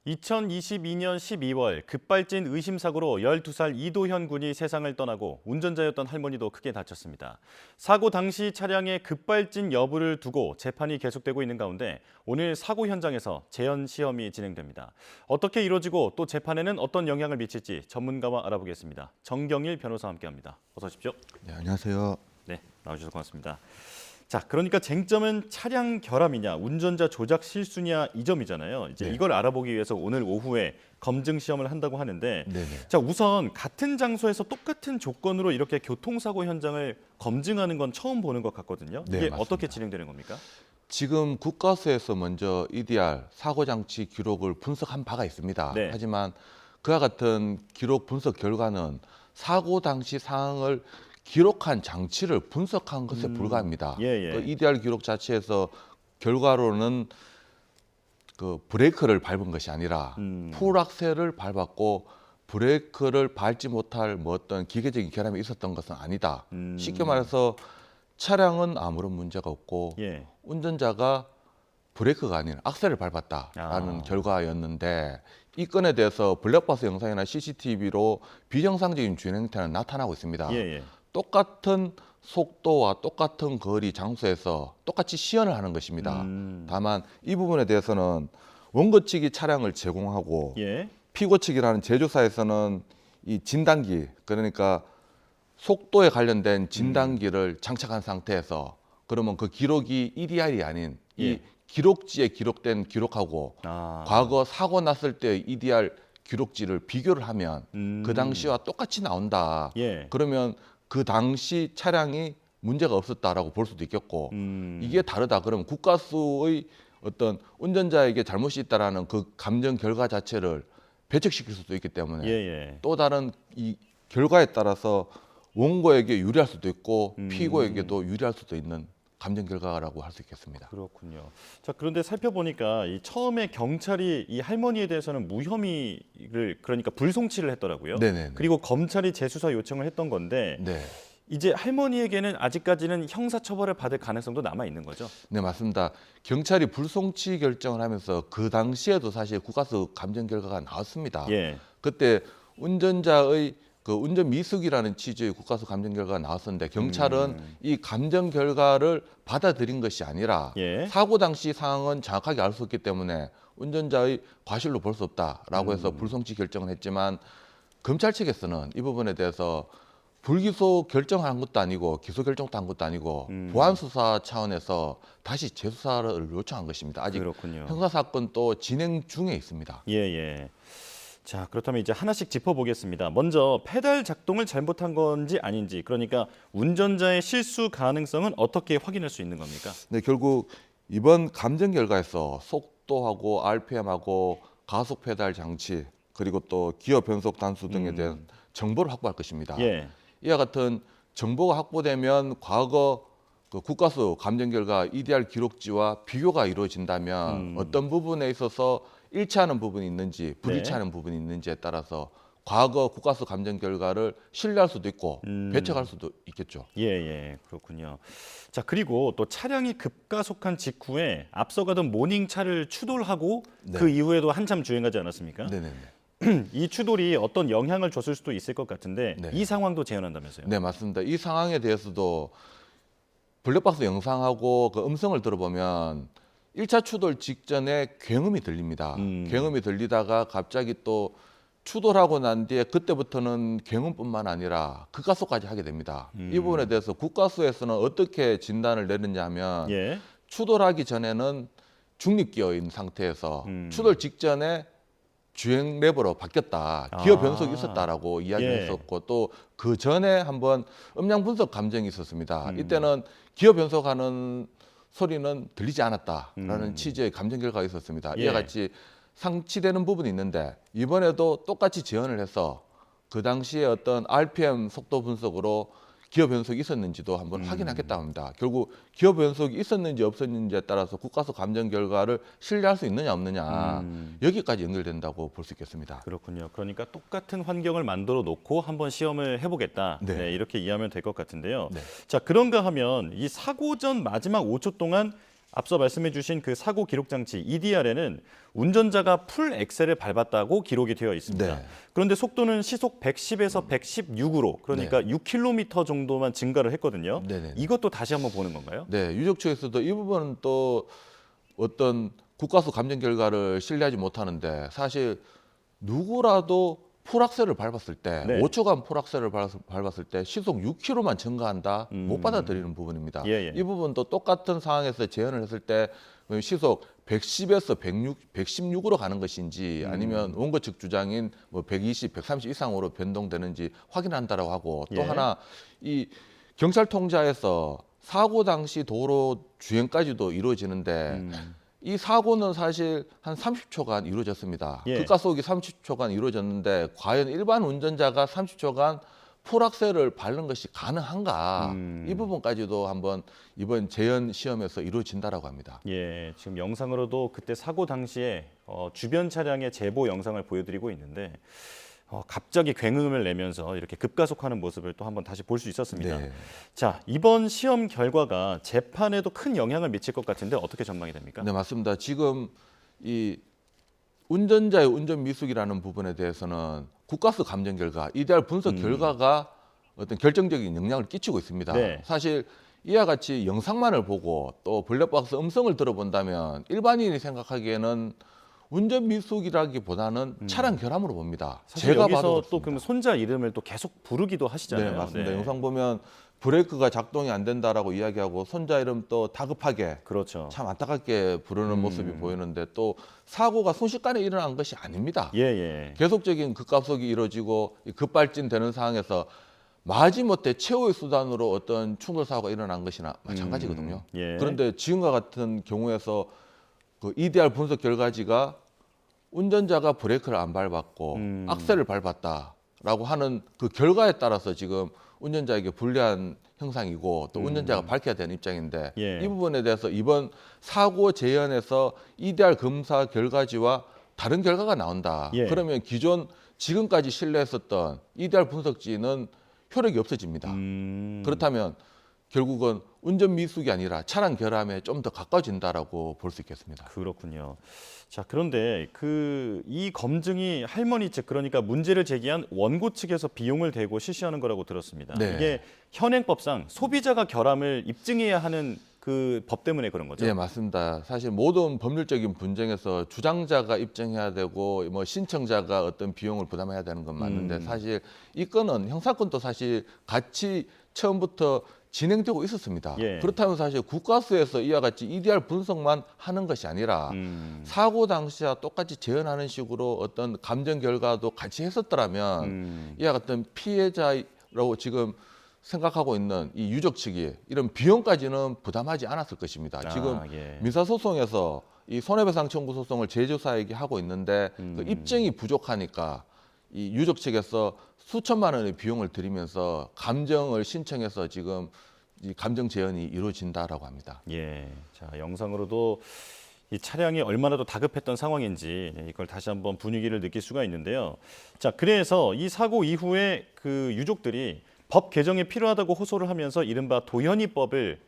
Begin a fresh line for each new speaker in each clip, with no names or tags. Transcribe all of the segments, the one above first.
2022년 12월 급발진 의심사고로 12살 이도현 군이 세상을 떠나고 운전자였던 할머니도 크게 다쳤습니다. 사고 당시 차량의 급발진 여부를 두고 재판이 계속되고 있는 가운데 오늘 사고 현장에서 재현 시험이 진행됩니다. 어떻게 이루어지고 또 재판에는 어떤 영향을 미칠지 전문가와 알아보겠습니다. 정경일 변호사와 함께합니다. 어서 오십시오.
네, 안녕하세요.
네, 나와주셔서 고맙습니다. 자, 그러니까 쟁점은 차량 결함이냐, 운전자 조작 실수냐 이 점이잖아요. 이제
네.
이걸 알아보기 위해서 오늘 오후에 검증 시험을 한다고 하는데,
네네.
자, 우선 같은 장소에서 똑같은 조건으로 이렇게 교통사고 현장을 검증하는 건 처음 보는 것 같거든요.
네,
이게
맞습니다.
어떻게 진행되는 겁니까?
지금 국가수에서 먼저 EDR 사고장치 기록을 분석한 바가 있습니다.
네.
하지만 그와 같은 기록 분석 결과는 사고 당시 상황을 기록한 장치를 분석한 것에 불과합니다.
예.
그 EDR 기록 자체에서 결과로는 그 브레이크를 밟은 것이 아니라 풀악셀을 밟았고 브레이크를 밟지 못할 뭐 어떤 기계적인 결함이 있었던 것은 아니다. 쉽게 말해서 차량은 아무런 문제가 없고
예.
운전자가 브레이크가 아닌 악셀을 밟았다라는
아.
결과였는데 이 건에 대해서 블랙박스 영상이나 CCTV로 비정상적인 주행 행태는 나타나고 있습니다.
예.
똑같은 속도와 똑같은 거리 장소에서 똑같이 시연을 하는 것입니다. 다만 이 부분에 대해서는 원고 측이 차량을 제공하고
예.
피고 측이라는 제조사에서는 이 진단기, 그러니까 속도에 관련된 진단기를 장착한 상태에서 그러면 그 기록이 EDR이 아닌 이
예.
기록지에 기록된 기록하고
아.
과거 사고 났을 때 EDR 기록지를 비교를 하면 그 당시와 똑같이 나온다.
예.
그러면 그 당시 차량이 문제가 없었다라고 볼 수도 있겠고 이게 다르다. 그러면 국가수의 어떤 운전자에게 잘못이 있다라는 그 감정 결과 자체를 배척시킬 수도 있기 때문에
예.
또 다른 이 결과에 따라서 원고에게 유리할 수도 있고 피고에게도 유리할 수도 있는 감정 결과라고 할 수 있겠습니다.
그렇군요. 자, 그런데 살펴보니까 이 처음에 경찰이 이 할머니에 대해서는 무혐의를 그러니까 불송치를 했더라고요.
네네네.
그리고 검찰이 재수사 요청을 했던 건데
네,
이제 할머니에게는 아직까지는 형사처벌을 받을 가능성도 남아 있는 거죠.
네 맞습니다. 경찰이 불송치 결정을 하면서 그 당시에도 사실 국가수 감정 결과가 나왔습니다.
예.
그때 운전자의 그 운전 미숙이라는 취지의 국가수 감정 결과가 나왔었는데 경찰은 이 감정 결과를 받아들인 것이 아니라
예.
사고 당시 상황은 정확하게 알 수 없기 때문에 운전자의 과실로 볼 수 없다라고 해서 불송치 결정을 했지만 검찰 측에서는 이 부분에 대해서 불기소 결정한 것도 아니고 기소 결정도 한 것도 아니고 보안 수사 차원에서 다시 재수사를 요청한 것입니다. 아직
그렇군요.
형사 사건도 진행 중에 있습니다.
예. 자, 그렇다면 이제 하나씩 짚어보겠습니다. 먼저 페달 작동을 잘못한 건지 아닌지, 그러니까 운전자의 실수 가능성은 어떻게 확인할 수 있는 겁니까?
네, 결국 이번 감정 결과에서 속도하고 RPM하고 가속 페달 장치 그리고 또 기어 변속 단수 등에 대한 정보를 확보할 것입니다.
예.
이와 같은 정보가 확보되면 과거 그 국가수 감정 결과 EDR 기록지와 비교가 이루어진다면 어떤 부분에 있어서 일치하는 부분이 있는지 불일치하는 부분이 있는지에 따라서 과거 국가수 감정 결과를 신뢰할 수도 있고 배척할 수도 있겠죠.
예, 그렇군요. 자, 그리고 또 차량이 급가속한 직후에 앞서가던 모닝차를 추돌하고 그 이후에도 한참 주행하지 않았습니까?
네네네.
이 추돌이 어떤 영향을 줬을 수도 있을 것 같은데
네.
이 상황도 재현한다면서요?
네, 맞습니다. 이 상황에 대해서도 블랙박스 영상하고 그 음성을 들어보면 1차 추돌 직전에 굉음이 들립니다. 굉음이 들리다가 갑자기 또 추돌하고 난 뒤에 그때부터는 굉음뿐만 아니라 급가속까지 하게 됩니다. 이 부분에 대해서 국가수에서는 어떻게 진단을 내렸냐 하면
예.
추돌하기 전에는 중립기어인 상태에서 추돌 직전에 주행 레버로 바뀌었다. 기어 변속이 있었다라고 이야기를 했었고 또 그 전에 한번 음량 분석 감정이 있었습니다. 이때는 기어 변속하는 소리는 들리지 않았다라는 취지의 감정 결과가 있었습니다. 이와 같이 상치되는 부분이 있는데 이번에도 똑같이 재현을 해서 그 당시에 어떤 RPM 속도 분석으로 기어 변속이 있었는지도 한번 확인하겠다고 합니다. 결국 기어 변속이 있었는지 없었는지에 따라서 국가수 감정 결과를 신뢰할 수 있느냐 없느냐 여기까지 연결된다고 볼 수 있겠습니다.
그렇군요. 그러니까 똑같은 환경을 만들어 놓고 한번 시험을 해보겠다.
네.
네, 이렇게 이해하면 될 것 같은데요.
네.
자, 그런가 하면 이 사고 전 마지막 5초 동안 앞서 말씀해주신 그 사고 기록 장치 EDR에는 운전자가 풀 엑셀을 밟았다고 기록이 되어 있습니다.
네.
그런데 속도는 시속 110에서 116으로 그러니까 6km 정도만 증가를 했거든요.
네네.
이것도 다시 한번 보는 건가요?
네, 유족 측에서도 이 부분은 또 어떤 국가수 감정 결과를 신뢰하지 못하는데 사실 누구라도 풀악셀을 밟았을 때
네.
5초간 풀악셀을 밟았을 때 시속 6km만 증가한다 못 받아들이는 부분입니다.
예, 예.
이 부분도 똑같은 상황에서 재현을 했을 때 시속 110에서 116으로 가는 것인지 아니면 원고 측 주장인 뭐 120, 130 이상으로 변동되는지 확인한다라고 하고 또
예.
하나 이 경찰 통제하에서 사고 당시 도로 주행까지도 이루어지는데 이 사고는 사실 한 30초간 이루어졌습니다.
예.
급가속이 30초간 이루어졌는데 과연 일반 운전자가 30초간 풀악셀을 밟는 것이 가능한가? 이 부분까지도 한번 이번 재현 시험에서 이루어진다라고 합니다.
예, 지금 영상으로도 그때 사고 당시에 주변 차량의 제보 영상을 보여드리고 있는데 갑자기 굉음을 내면서 이렇게 급가속하는 모습을 또 한번 다시 볼 수 있었습니다.
네.
자, 이번 시험 결과가 재판에도 큰 영향을 미칠 것 같은데 어떻게 전망이 됩니까?
네, 맞습니다. 지금 이 운전자의 운전 미숙이라는 부분에 대해서는 국가수 감정 결과, EDR 분석 결과가 어떤 결정적인 영향을 끼치고 있습니다.
네.
사실 이와 같이 영상만을 보고 또 블랙박스 음성을 들어본다면 일반인이 생각하기에는 운전 미숙이라기보다는 차량 결함으로 봅니다.
사실
제가
여기서
봐도
또 그럼 손자 이름을 또 계속 부르기도 하시잖아요.
네, 맞습니다.
네.
영상 보면 브레이크가 작동이 안 된다라고 이야기하고 손자 이름 또 다급하게
그렇죠.
참 안타깝게 부르는 모습이 보이는데 또 사고가 순식간에 일어난 것이 아닙니다.
예, 예.
계속적인 급가속이 이루어지고 급발진되는 상황에서 마지못해 최후의 수단으로 어떤 충돌 사고가 일어난 것이나 마찬가지거든요.
예.
그런데 지금과 같은 경우에서 그 EDR 분석 결과지가 운전자가 브레이크를 안 밟았고 악셀을 밟았다라고 하는 그 결과에 따라서 지금 운전자에게 불리한 형상이고 또 운전자가 밝혀야 되는 입장인데
예.
이 부분에 대해서 이번 사고 재현에서 EDR 검사 결과지와 다른 결과가 나온다.
예.
그러면 기존 지금까지 신뢰했었던 EDR 분석지는 효력이 없어집니다. 그렇다면 결국은 운전 미숙이 아니라 차량 결함에 좀 더 가까워진다라고 볼 수 있겠습니다.
그렇군요. 자, 그런데 이 검증이 할머니 측 그러니까 문제를 제기한 원고 측에서 비용을 대고 실시하는 거라고 들었습니다.
네.
이게 현행법상 소비자가 결함을 입증해야 하는 그 법 때문에 그런 거죠?
네, 맞습니다. 사실 모든 법률적인 분쟁에서 주장자가 입증해야 되고 뭐 신청자가 어떤 비용을 부담해야 되는 건 맞는데 사실 이 건은 형사건도 사실 같이 처음부터 진행되고 있었습니다.
예.
그렇다면 사실 국가수에서 이와 같이 EDR 분석만 하는 것이 아니라 사고 당시와 똑같이 재현하는 식으로 어떤 감정 결과도 같이 했었더라면 이와 같은 피해자라고 지금 생각하고 있는 이 유족 측이 이런 비용까지는 부담하지 않았을 것입니다. 지금
예.
민사소송에서 이 손해배상 청구 소송을 제조사에게 하고 있는데 그 입증이 부족하니까 이 유족 측에서 수천만 원의 비용을 들이면서 감정을 신청해서 지금 이 감정 재현이 이루어진다라고 합니다.
예. 자, 영상으로도 이 차량이 얼마나 더 다급했던 상황인지 이걸 다시 한번 분위기를 느낄 수가 있는데요. 자, 그래서 이 사고 이후에 그 유족들이 법 개정이 필요하다고 호소를 하면서 이른바 도현이법을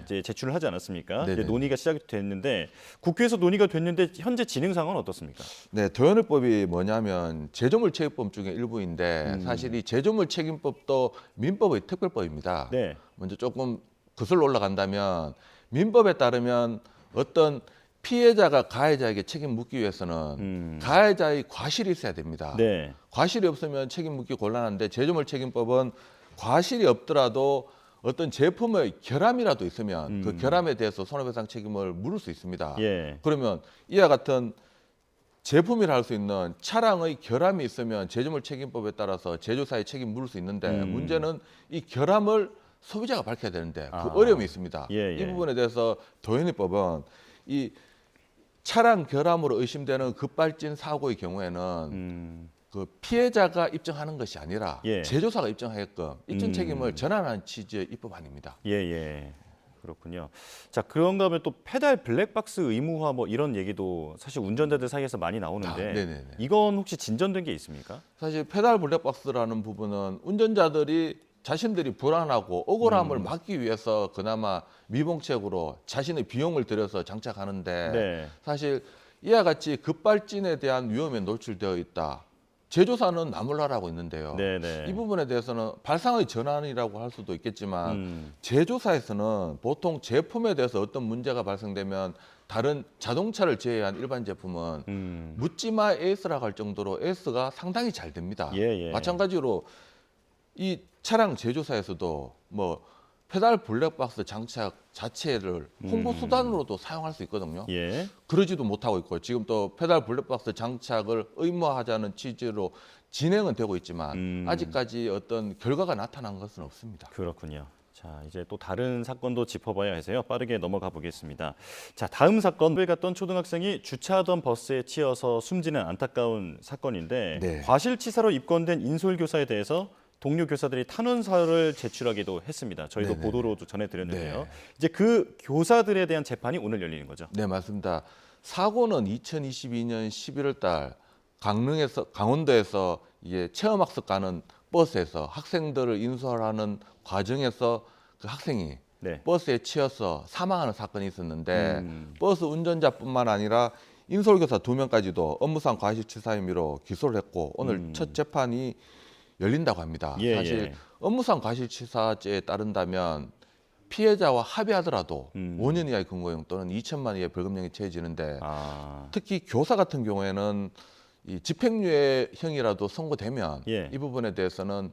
이제 제출을 하지 않았습니까? 이제 논의가 시작이 됐는데 국회에서 논의가 됐는데 현재 진행 상황은 어떻습니까?
네, 도현의법이 뭐냐면 제조물 책임법 중에 일부인데 사실 이 제조물 책임법도 민법의 특별법입니다.
네.
먼저 조금 거슬러 올라간다면 민법에 따르면 어떤 피해자가 가해자에게 책임 묻기 위해서는 가해자의 과실이 있어야 됩니다.
네.
과실이 없으면 책임 묻기 곤란한데 제조물 책임법은 과실이 없더라도 어떤 제품의 결함이라도 있으면 그 결함에 대해서 손해배상 책임을 물을 수 있습니다.
예.
그러면 이와 같은 제품이라 할 수 있는 차량의 결함이 있으면 제조물 책임법에 따라서 제조사의 책임 물을 수 있는데 문제는 이 결함을 소비자가 밝혀야 되는데 그 어려움이 있습니다.
예, 예.
이 부분에 대해서 도현이법은 이 차량 결함으로 의심되는 급발진 사고의 경우에는 그 피해자가 입증하는 것이 아니라
예.
제조사가 입증하게끔 입증 책임을 전환하는 취지의 입법안입니다.
예, 예. 그렇군요. 자, 그런가 하면 또 페달 블랙박스 의무화 뭐 이런 얘기도 사실 운전자들 사이에서 많이 나오는데
네네네.
이건 혹시 진전된 게 있습니까?
사실 페달 블랙박스라는 부분은 운전자들이 자신들이 불안하고 억울함을 막기 위해서 그나마 미봉책으로 자신의 비용을 들여서 장착하는데
네.
사실 이와 같이 급발진에 대한 위험에 노출되어 있다. 제조사는 나몰라라고 있는데요.
네네.
이 부분에 대해서는 발상의 전환이라고 할 수도 있겠지만 제조사에서는 보통 제품에 대해서 어떤 문제가 발생되면 다른 자동차를 제외한 일반 제품은 묻지마 에이스라고 할 정도로 에이스가 상당히 잘 됩니다.
예.
마찬가지로 이 차량 제조사에서도 뭐 페달 블랙박스 장착 자체를 홍보 수단으로도 사용할 수 있거든요.
예.
그러지도 못하고 있고 지금 또 페달 블랙박스 장착을 의무화하자는 취지로 진행은 되고 있지만 아직까지 어떤 결과가 나타난 것은 없습니다.
그렇군요. 자, 이제 또 다른 사건도 짚어봐야 해서요. 빠르게 넘어가 보겠습니다. 자, 다음 사건. 을 갔던 초등학생이 주차하던 버스에 치여서 숨지는 안타까운 사건인데
네.
과실치사로 입건된 인솔교사에 대해서 동료 교사들이 탄원서를 제출하기도 했습니다. 저희도
네네.
보도로도 전해드렸는데요.
네.
이제 그 교사들에 대한 재판이 오늘 열리는 거죠.
네, 맞습니다. 사고는 2022년 11월 달 강원도에서 이게 체험학습 가는 버스에서 학생들을 인솔하는 과정에서 그 학생이
네.
버스에 치여서 사망하는 사건이 있었는데 버스 운전자뿐만 아니라 인솔교사 2명까지도 업무상 과실치사 혐의로 기소를 했고 오늘 첫 재판이 열린다고 합니다.
예,
사실
예.
업무상 과실치사죄에 따른다면 피해자와 합의하더라도 5년 이하의 금고형 또는 2천만 원의 벌금형이 처해지는데 특히 교사 같은 경우에는 이 집행유예형이라도 선고되면
예.
이 부분에 대해서는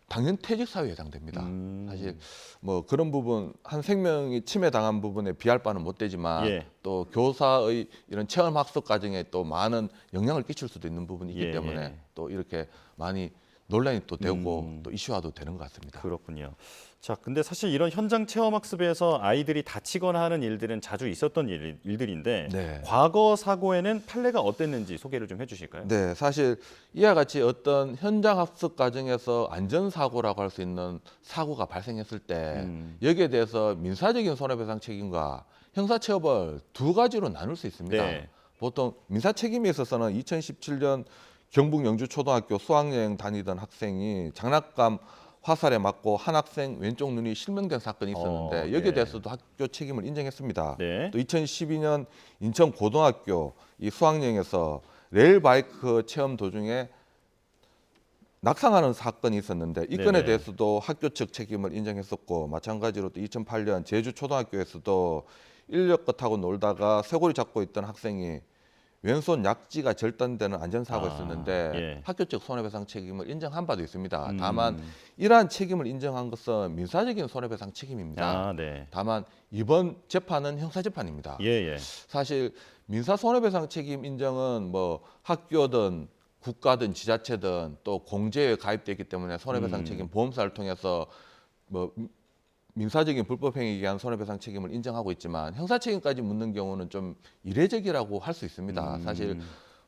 당연 퇴직 사유에 해당됩니다. 사실 뭐 그런 부분 한 생명이 침해당한 부분에 비할 바는 못 되지만
예.
또 교사의 이런 체험 학습 과정에 또 많은 영향을 끼칠 수도 있는 부분이 있기
예,
때문에
예.
또 이렇게 많이 논란이 또 되고 또 이슈화도 되는 것 같습니다.
그렇군요. 자, 근데 사실 이런 현장 체험 학습에서 아이들이 다치거나 하는 일들은 자주 있었던 일들인데
네.
과거 사고에는 판례가 어땠는지 소개를 좀 해주실까요?
네, 사실 이와 같이 어떤 현장 학습 과정에서 안전사고라고 할 수 있는 사고가 발생했을 때 여기에 대해서 민사적인 손해배상 책임과 형사처벌 두 가지로 나눌 수 있습니다.
네.
보통 민사책임에 있어서는 2017년 경북 영주초등학교 수학여행 다니던 학생이 장난감 화살에 맞고 한 학생 왼쪽 눈이 실명된 사건이 있었는데 여기에
네.
대해서도 학교 책임을 인정했습니다.
네.
또 2012년 인천 고등학교 이 수학여행에서 레일바이크 체험 도중에 낙상하는 사건이 있었는데 이 건에
네네.
대해서도 학교 측 책임을 인정했었고 마찬가지로 또 2008년 제주 초등학교에서도 인력거 타고 놀다가 쇄골이 잡고 있던 학생이 왼손 약지가 절단되는 안전사고가 있었는데
예.
학교 측 손해배상 책임을 인정한 바도 있습니다. 다만 이러한 책임을 인정한 것은 민사적인 손해배상 책임입니다.
네.
다만 이번 재판은 형사재판입니다.
예.
사실 민사 손해배상 책임 인정은 뭐 학교든 국가든 지자체든 또 공제에 가입되어 있기 때문에 손해배상 책임 보험사를 통해서 뭐 민사적인 불법행위에 의한 손해배상 책임을 인정하고 있지만 형사책임까지 묻는 경우는 좀 이례적이라고 할 수 있습니다. 사실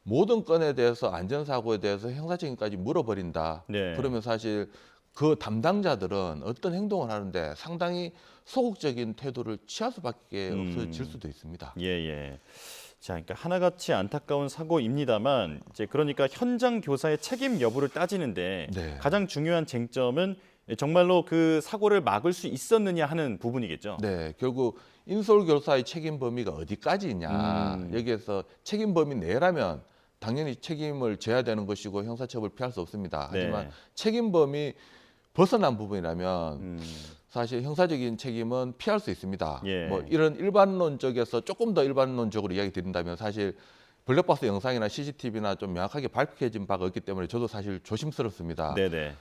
모든 건에 대해서 안전사고에 대해서 형사책임까지 물어버린다.
네.
그러면 사실 그 담당자들은 어떤 행동을 하는데 상당히 소극적인 태도를 취할 수밖에 없어질 수도 있습니다.
예. 자, 그러니까 하나같이 안타까운 사고입니다만 이제 그러니까 현장 교사의 책임 여부를 따지는데
네.
가장 중요한 쟁점은 정말로 그 사고를 막을 수 있었느냐 하는 부분이겠죠.
네, 결국 인솔교사의 책임 범위가 어디까지 있냐. 여기에서 책임 범위 내라면 당연히 책임을 져야 되는 것이고 형사처벌 피할 수 없습니다. 하지만
네.
책임 범위 벗어난 부분이라면 사실 형사적인 책임은 피할 수 있습니다.
예.
뭐 이런 일반론적에서 조금 더 일반론적으로 이야기 드린다면 사실 블랙박스 영상이나 CCTV나 좀 명확하게 밝혀진 바가 없기 때문에 저도 사실 조심스럽습니다.
네네.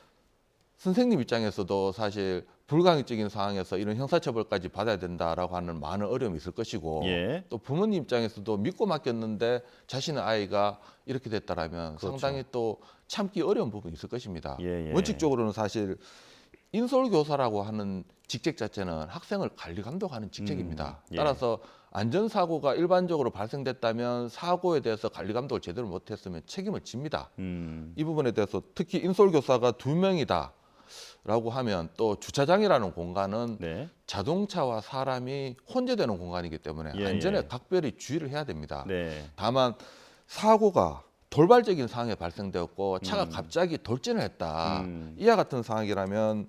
선생님 입장에서도 사실 불가항력적인 상황에서 이런 형사처벌까지 받아야 된다라고 하는 많은 어려움이 있을 것이고
예.
또 부모님 입장에서도 믿고 맡겼는데 자신의 아이가 이렇게 됐다라면
그렇죠.
상당히 또 참기 어려운 부분이 있을 것입니다.
예.
원칙적으로는 사실 인솔교사라고 하는 직책 자체는 학생을 관리 감독하는 직책입니다.
예.
따라서 안전사고가 일반적으로 발생됐다면 사고에 대해서 관리 감독을 제대로 못했으면 책임을 집니다. 이 부분에 대해서 특히 인솔교사가 2명이다. 라고 하면 또 주차장이라는 공간은
네.
자동차와 사람이 혼재되는 공간이기 때문에
예.
안전에 각별히 주의를 해야 됩니다.
네.
다만 사고가 돌발적인 상황에 발생되었고 차가 갑자기 돌진을 했다. 이와 같은 상황이라면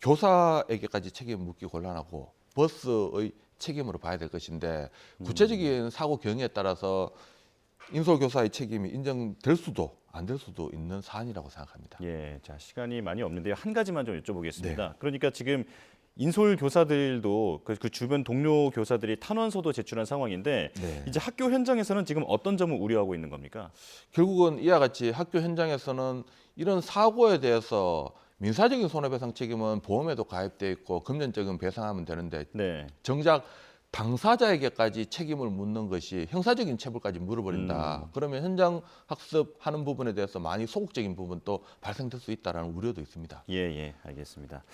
교사에게까지 책임을 묻기 곤란하고 버스의 책임으로 봐야 될 것인데 구체적인 사고 경위에 따라서 인솔교사의 책임이 인정될 수도 안 될 수도 있는 사안이라고 생각합니다.
예, 자 시간이 많이 없는데요. 한 가지만 좀 여쭤보겠습니다.
네.
그러니까 지금 인솔 교사들도 그 주변 동료 교사들이 탄원서도 제출한 상황인데
네.
이제 학교 현장에서는 지금 어떤 점을 우려하고 있는 겁니까?
결국은 이와 같이 학교 현장에서는 이런 사고에 대해서 민사적인 손해배상 책임은 보험에도 가입돼 있고 금전적인 배상하면 되는데
네.
정작 당사자에게까지 책임을 묻는 것이 형사적인 처벌까지 물어버린다. 그러면 현장 학습하는 부분에 대해서 많이 소극적인 부분도 발생될 수 있다는 우려도 있습니다.
예, 알겠습니다.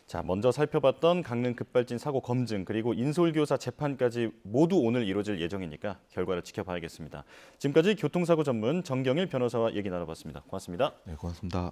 자, 먼저 살펴봤던 강릉 급발진 사고 검증 그리고 인솔교사 재판까지 모두 오늘 이루어질 예정이니까 결과를 지켜봐야겠습니다. 지금까지 교통사고 전문 정경일 변호사와 얘기 나눠봤습니다. 고맙습니다.
네, 고맙습니다.